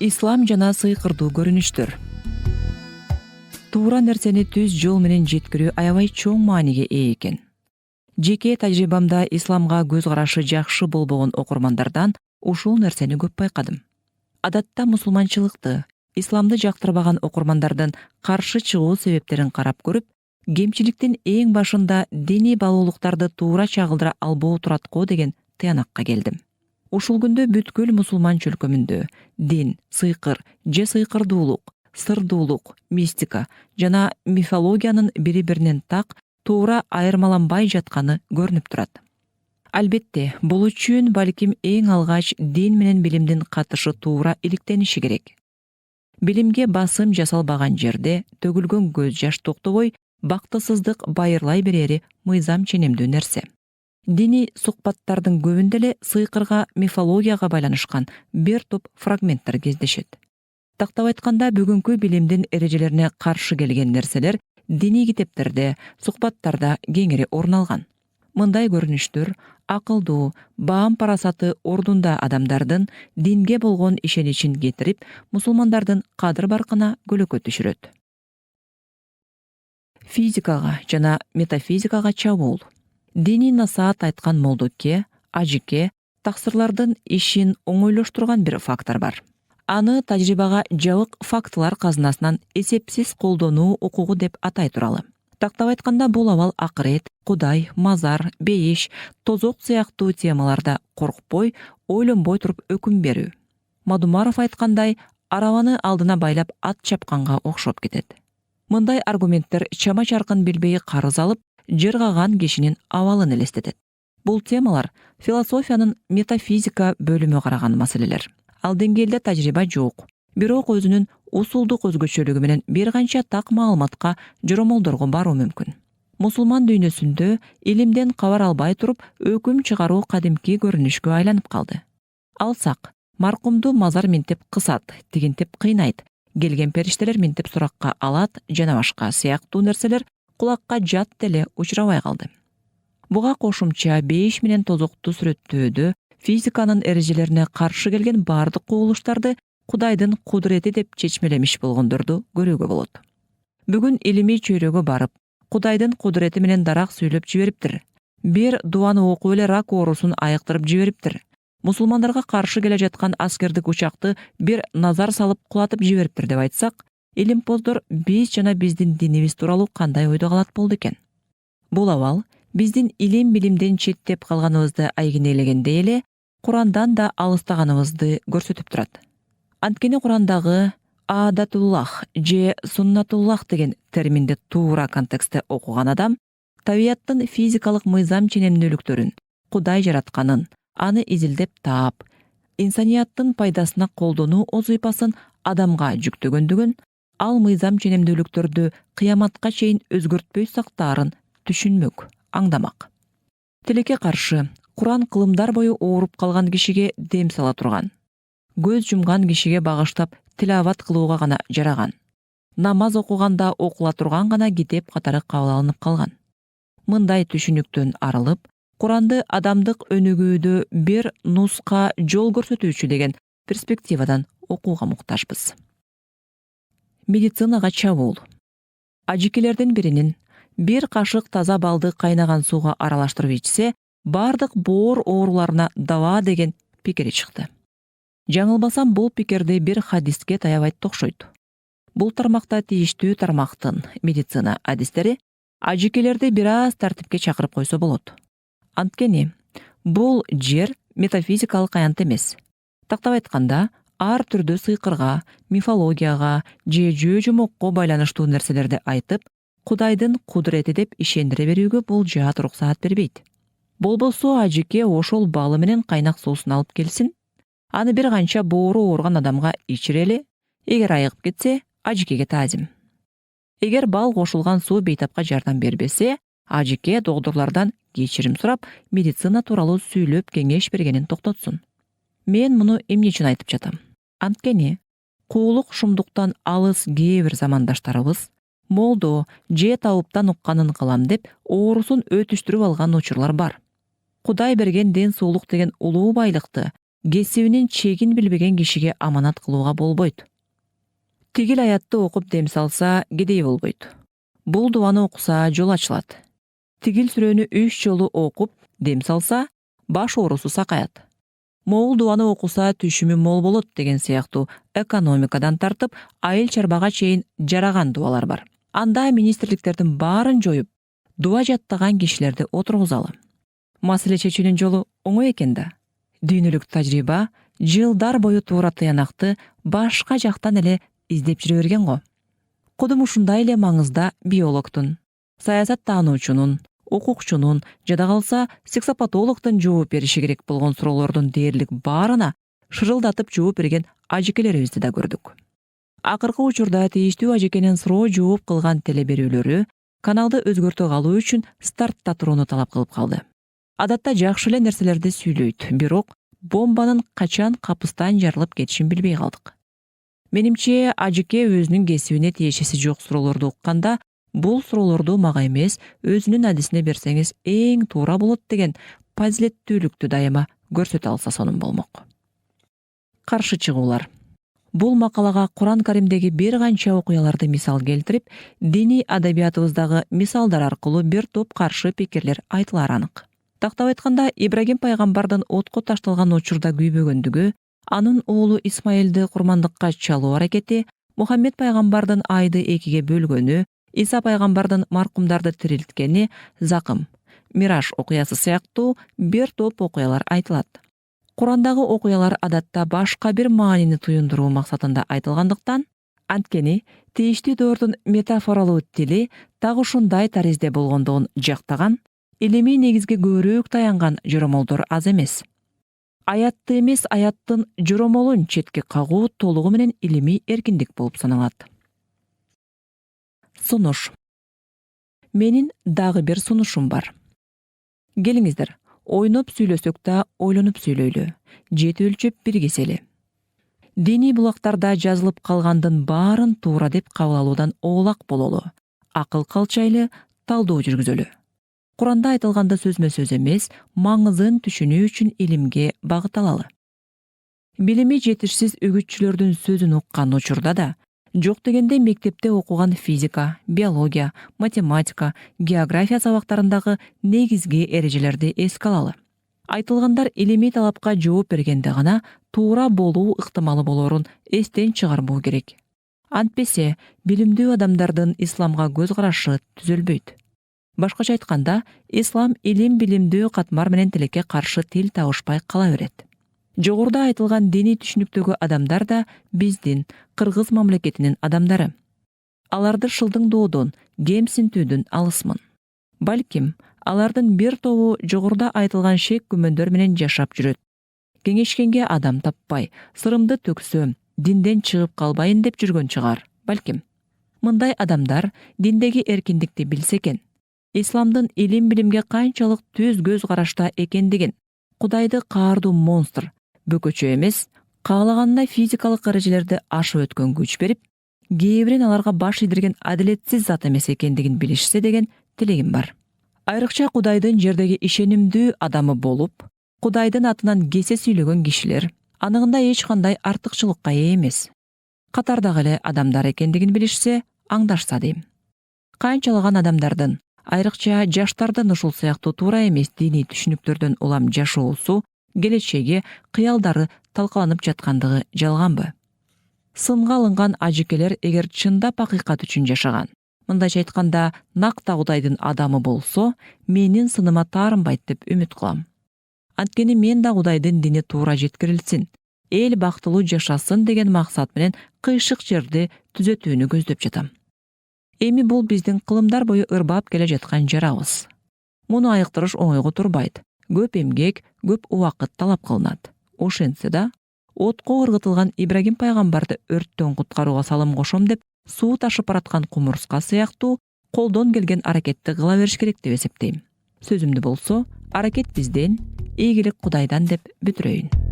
Ислам жана сыйкырдуу көрүнүштөр. Туура нерсени түз жол менен жеткирүү аябай чоң мааниге ээ экен. Жеке тажрыйбамда исламга көз карашы жакшы болбогон окурмандардан ушул нерсени көп байкадым. Адатта мусулманчылыкты, исламды жактырбаган окурмандардын каршы чыгуу себептерин карап көрүп, кемчиликтин эң башында диний баалуулуктарды туура чагылдыра албоо турат го деген тыянакка келдим. Ушул күндө бүткүл мусулман чөлкөмүндө дин, сыйкыр же сыйкырдуулук, сырдуулук, мистика жана мифологиянын бири-биринен так туура айырмаланбай жатканы көрүнүп турат. Албетте, бул үчүн балким эң алгач дин менен билимдин катышы туура иликтениши керек. Билимге басым жасалбаган жерде төгүлгөн көз жаш токтобой, бактысыздык байырлай берери мыйзам ченемдүү нерсе. Диний сухбаттардын көбүндө эле сыйкырга, мифологияга байланышкан бир топ фрагменттер кездешет. Тактап айтканда, бүгүнкү билимдин эрежелерине каршы келген нерселер диний китептерде, сухбаттарда кеңири орун алган. Мындай көрүнүштөр акылдуу, баам парасаты ордунда адамдардын динге болгон ишеничин кетирип, мусулмандардын кадыр-баркына көлөкө түшүрөт. Физикага жана метафизикага чабуул. Диний насаат айткан молдоке, ажике, таксырлардын ишин оңойлоштурган бир фактор бар. Аны тажрыйбага жабык фактылар казынасынан эсепсиз колдонуу укугу деп атай туралы. Тактап айтканда, бул абал акырет, Кудай, мазар, бейиш, тозок сыяктуу темаларда коркпой, ойлонбой туруп өкүм берүү. Мадумаров айткандай, арабаны алдына байлап ат чапканга окшоп кетет. Мындай аргументтер чама чаркын билбей карыз алып, жыргаган кишинин абалын элестетет. Бул темалар философиянын метафизика бөлүмү караган маселелер. Ал деңгээлде тажрыйба жок. Бирок өзүнүн усулдук өзгөчөлүгү менен бир канча так маалыматка жоромолдорго баруу мүмкүн. Мусулман дүйнөсүндө илимден кабар албай туруп өкүм чыгаруу кадимки көрүнүшкө айланып калды. Алсак, маркумду мазар минтип кысат, тигинтип кыйнайт, келген периштелер минтип суракка алат жана башка сыяктуу нерселер кулакка жат деле учурабай калды. Буга кошумча бейиш менен тозокту сүрөттөөдө физиканын эрежелерине каршы келген бардык кубулуштарды Кудайдын кудурети деп чечмелемиш болгондорду көрүүгө болот. Бүгүн илимий чөйрөгө барып, Кудайдын кудурети менен дарак сүйлөп жибериптир. Бир дуаны окуп эле рак оорусун айыктырып жибериптир. Мусулмандарга каршы келе жаткан аскердик учакты бир назар салып кулатып жибериптир деп айтсак, илимпоздор биз жана биздин динибиз тууралуу кандай ойдо калат болду экен? Бул абал биздин илим-билимден четтеп калганыбызды айгинелегендей эле, Курандан да алыстаганыбызды көрсөтүп турат. Анткени Курандагы адатуллах же суннатуллах деген терминди туура контекстте окуган адам табияттын физикалык мыйзам ченемдүүлүктөрүн, Кудай жаратканын, аны изилдеп таап, инсанияттын пайдасына колдонуу озыйпасын адамга жүктөгөндүгүн, ал мыйзам ченемдүүлүктөрдү кыяматка чейин өзгөртпөй сактаарын түшүнмөк, аңдамак. Тилекке каршы, Куран кылымдар бою ооруп калган кишиге дем сала турган. Көз жумган кишиге багыштап тилават кылууга гана жараган. Намаз окуганда окула турган гана китеп катары кабыл алынып калган. Мындай түшүнүктөн арылып, Куранды адамдык өнүгүүдө бир нуска жол көрсөтүүчү деген перспективадан окууга муктажбыз. Медицинага чабуул. Ажикелердин биринин бир кашык таза балды кайнаган сууга аралаштырып ичсе, бардык боор ооруларына дава деген пикири чыкты. Жаңылбасам, бул пикирди бир хадиске таябайт окшойт. Бул тармакта тийиштүү тармактын медицина адистери ажикелерди бир аз тартипке чакырып койсо болот. Анткени бул жер метафизикалык аянт эмес. Тактап айтканда, ар түрдүү сыйкырга, мифологияга же жөө-жомокко байланыштуу нерселерди айтып, Кудайдын кудурети деп ишендире берүүгө бул жаат уруксаат бербейт. Болбосо ажике ошол балы менен кайнак суусун алып келсин, аны бир канча боору ооруган адамга ичирели, эгер айыгып кетсе, ажикеге таазим. Эгер бал кошулган суу бейтапка жардам бербесе, ажике докторлордон кечирим сурап, медицина тууралуу сүйлөп кеңеш бергенин токтотсун. Мен муну эмне үчүн айтып жатам? Анткени куулук шумдуктан алыс кээ бир замандаштарыбыз молдо же табыптан укканын кылам деп оорусун өтүштүрүп алган учурлар бар. Кудай берген ден соолук деген улуу байлыкты кесибинин чегин билбеген кишиге аманат кылууга болбойт. Тигил аятты окуп дем салса кедей болбойт. Бул дуаны окуса жол ачылат. Тигил сүрөнү 3 жолу окуп дем салса баш оорусу сакаят. Могул дуаны окуса түшүмү мол болот деген сыяктуу экономикадан тартып айыл чарбага чейин жараган дуалар бар. Анда министрликтердин баарын жоюп, дуа жаттаган кишилерди отургузалы. Маселе чечүүнүн жолу оңой экен да. Дүйнөлүк тажрыйба жылдар бою туура тыянакты башка жактан эле издеп жүрө берген го. Кудум ушундай эле маңызда биологтун, саясаттануучунун, укукчунун, жада калса сексопатологдун жооп бериши керек болгон суроолордун дээрлик баарына шырылдатып жооп берген ажекелерибизди да көрдүк. Акыркы учурда тийиштүү ажекенин суроо жооп кылган теле берүүлөрү каналды өзгөртө калуу үчүн стартта турууну талап кылып калды. Адатта жакшы эле нерселерди сүйлөйт, бирок бомбанын качан капыстан жарылып кетишин билбей калдык. Менимче ажеке өзүнүн кесибине тиешеси жок суроолорду укканда бул суроолорду мага эмес, өзүнүн адисине берсеңиз эң туура болот деген фазилеттүүлүктү дайыма көрсөтө алса сонун болмок. Каршы чыгуулар. Бул макалага Куран Каримдеги бир канча окуяларды мисал келтирип, диний адабиятыбыздагы мисалдар аркылуу бир топ каршы пикирлер айтылары анык. Тактап айтканда, Ибрагим пайгамбардын отко ташталган учурда күйбөгөндүгү, анын уулу Исмаилди курмандыкка чалуу аракети, Мухаммед пайгамбардын айды экиге бөлгөнү, Иса пайгамбардын маркумдарды тирилткени, Закым, Мираж окуясы сыяктуу бир топ окуялар айтылат. Курандагы окуялар адатта башка бир маанини туюндуруу максатында айтылгандыктан, анткени тийиштүү доордун метафоралуу тили так ушундай таризде болгондугун жактаган, илимий негизге көбүрөөк таянган жоромолдор аз эмес. Аятты эмес, аяттын жоромолун четке кагуу толугу менен илимий эркиндик болуп саналат. Сунуш. Менин дагы бир сунушум бар. Келиңиздер, ойноп сүйлөсөк да ойлонуп сүйлөйлү, жети өлчөп бир кесели. Диний булактарда жазылып калгандын баарын туура деп кабыл алуудан оолак бололу, акыл калчайлы талдоо жүргүзөлү. Куранда айтылганды сөзмө сөз эмес, маңызын түшүнүү үчүн илимге багытталалы. Билими жетишсиз үгүтчүлөрдүн сөзүн уккан учурда да, жок дегенде мектепте окуган физика, биология, математика, география сабактарындагы негизги эрежелерди эске алалы. Айтылгандар илимий талапка жооп бергенде гана туура болуу ыктымалы болорун эстен чыгарбоо керек. Антпесе, билимдүү адамдардын исламга көз карашы түзөлбөйт. Башкача айтканда, ислам илим билимдүү катмар менен тилекке каршы тил табышпай кала берет. Жогоруда айтылган диний түшүнүктөгү адамдар да биздин Кыргыз мамлекетинин адамдары. Аларды шылдыңдоодон, кемсинтүүдөн алысмын. Балким, алардын бир тобу жогоруда айтылган шек күмөндөр менен жашап жүрөт. Кеңешкенге адам таппай, сырымды төксөм, динден чыгып калбайын деп жүргөн чыгар, балким. Мындай адамдар диндеги эркиндикти билсе экен, исламдын илим билимге канчалык түз көз карашта экендигин, Кудайды каардуу монстр, бөкөчө эмес, каалаганына физикалык эрежелерди ашып өткөн күч берип, кээ бирин аларга баш ийдирген адилетсиз зат эмес экендигин билишсе деген тилегим бар. Айрыкча Кудайдын жердеги ишенимдүү адамы болуп, Кудайдын атынан кесе сүйлөгөн кишилер анығында эч кандай артыкчылыкка ээ эмес. Катардагы эле адамдар экендигин билишсе, аңдашса дейм. Канчалаган адамдардын, айрыкча жаштардын ушул сыяктуу туура эмес диний түшүнүктөрдөн улам жашоосу, келечеги, кыялдары талкаланып жаткандыгы жалганбы? Сынга алынган ажекелер эгер чындап акыйкат үчүн жашаган, мындайча айтканда, накта Кудайдын адамы болсо, менин сыныма таарынбайт деп үмүт кылам. Анткени мен да Кудайдын дини туура жеткирилсин, эл бактылуу жашасын деген максат менен кыйшык жерди түзөтүүнү көздөп жатам. Эми бул биздин кылымдар бою ырбап келе жаткан жарабыз. Муну айыктырыш оңойго турбайт. Көп эмгек, көп убакыт талап кылынат. Ошентсе да, отко ыргытылган Ибрагим пайгамбарды өрттөн куткарууга салым кошом деп суу ташып бараткан кумурска сыяктуу колдон келген аракетти кыла бериш керек деп эсептейм. Сөзүмдү болсо, аракет бизден, ийгилик Кудайдан деп бүтүрөйүн.